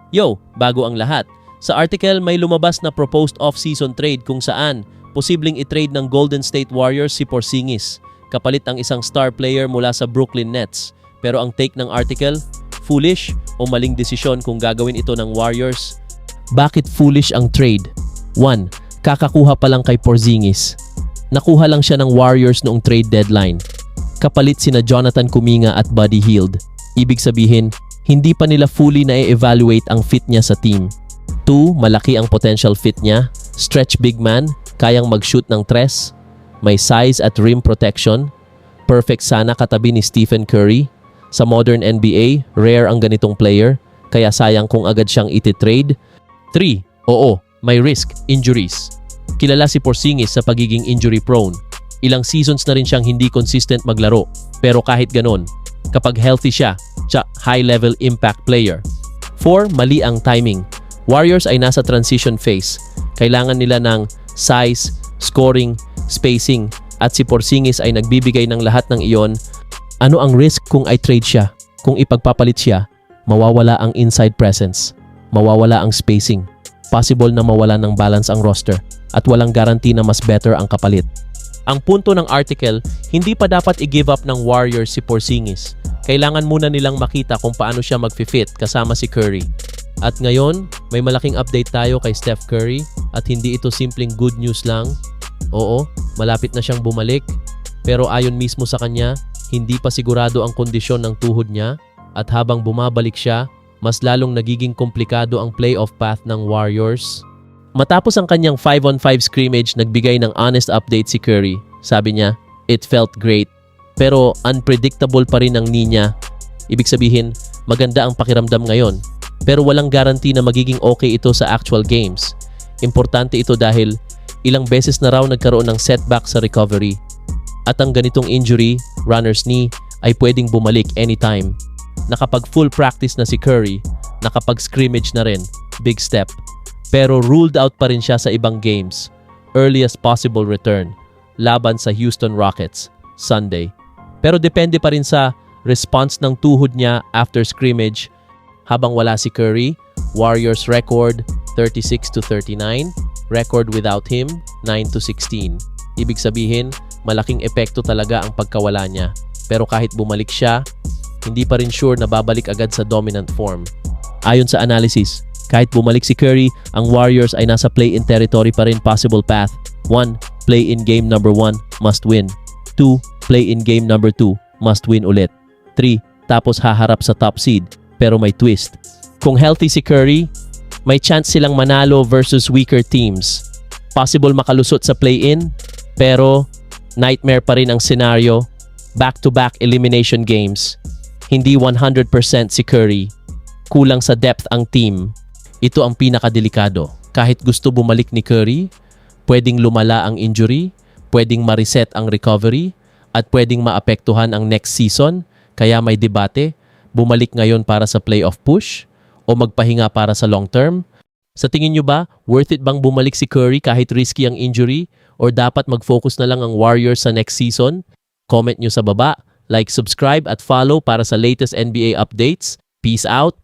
Yo, bago ang lahat. Sa article may lumabas na proposed off-season trade kung saan posibleng i-trade ng Golden State Warriors si Porzingis kapalit ang isang star player mula sa Brooklyn Nets. Pero ang take ng article, foolish o maling desisyon kung gagawin ito ng Warriors. Bakit foolish ang trade? 1. Kakakuha pa lang kay Porzingis. Nakuha lang siya ng Warriors noong trade deadline. Kapalit sina Jonathan Kuminga at Buddy Hield. Ibig sabihin, hindi pa nila fully na-evaluate ang fit niya sa team. 2. Malaki ang potential fit niya. Stretch big man, kayang mag-shoot ng tres. May size at rim protection. Perfect sana katabi ni Stephen Curry. Sa modern NBA, rare ang ganitong player, kaya sayang kung agad siyang iti-trade. 3. Oo, may risk, injuries. Kilala si Porzingis sa pagiging injury prone. Ilang seasons na rin siyang hindi consistent maglaro. Pero kahit ganon, kapag healthy siya, high-level impact player. 4. Mali ang timing. Warriors ay nasa transition phase. Kailangan nila ng size, scoring, spacing, at si Porzingis ay nagbibigay ng lahat ng iyon. Ano ang risk kung i-trade siya? Kung ipagpapalit siya, mawawala ang inside presence, mawawala ang spacing, possible na mawala ng balance ang roster, at walang guarantee na mas better ang kapalit. Ang punto ng article, hindi pa dapat i-give up ng Warriors si Porzingis. Kailangan muna nilang makita kung paano siya mag-fit kasama si Curry. At ngayon, may malaking update tayo kay Steph Curry at hindi ito simpleng good news lang. Oo, malapit na siyang bumalik, pero ayon mismo sa kanya, hindi pa sigurado ang kondisyon ng tuhod niya at habang bumabalik siya, mas lalong nagiging komplikado ang playoff path ng Warriors. Matapos ang kanyang 5-on-5 scrimmage, nagbigay ng honest update si Curry. Sabi niya, "It felt great." Pero unpredictable pa rin ang knee niya. Ibig sabihin, maganda ang pakiramdam ngayon. Pero walang guarantee na magiging okay ito sa actual games. Importante ito dahil ilang beses na raw nagkaroon ng setback sa recovery. At ang ganitong injury, runner's knee, ay pwedeng bumalik anytime. Nakapag full practice na si Curry, nakapag scrimmage na rin, big step. Pero ruled out pa rin siya sa ibang games. Earliest possible return, laban sa Houston Rockets, Sunday. Pero depende pa rin sa response ng tuhod niya after scrimmage. Habang wala si Curry, Warriors record 36-39, record without him 9-16. Ibig sabihin, malaking epekto talaga ang pagkawala niya. Pero kahit bumalik siya, hindi pa rin sure na babalik agad sa dominant form. Ayon sa analysis, kahit bumalik si Curry, ang Warriors ay nasa play-in territory pa rin. Possible path: 1. Play-in game number 1, must win. 2. Play-in game number 2, must win ulit. 3. Tapos haharap sa top seed, pero may twist. Kung healthy si Curry, may chance silang manalo versus weaker teams. Possible makalusot sa play-in, pero nightmare pa rin ang scenario. Back-to-back elimination games. Hindi 100% si Curry. Kulang sa depth ang team. Ito ang pinakadelikado. Kahit gusto bumalik ni Curry, pwedeng lumala ang injury, pwedeng ma-reset ang recovery, at pwedeng maapektuhan ang next season. Kaya may debate, bumalik ngayon para sa playoff push o magpahinga para sa long term? Sa tingin nyo ba, worth it bang bumalik si Curry kahit risky ang injury? Or dapat mag-focus na lang ang Warriors sa next season? Comment nyo sa baba, like, subscribe at follow para sa latest NBA updates. Peace out!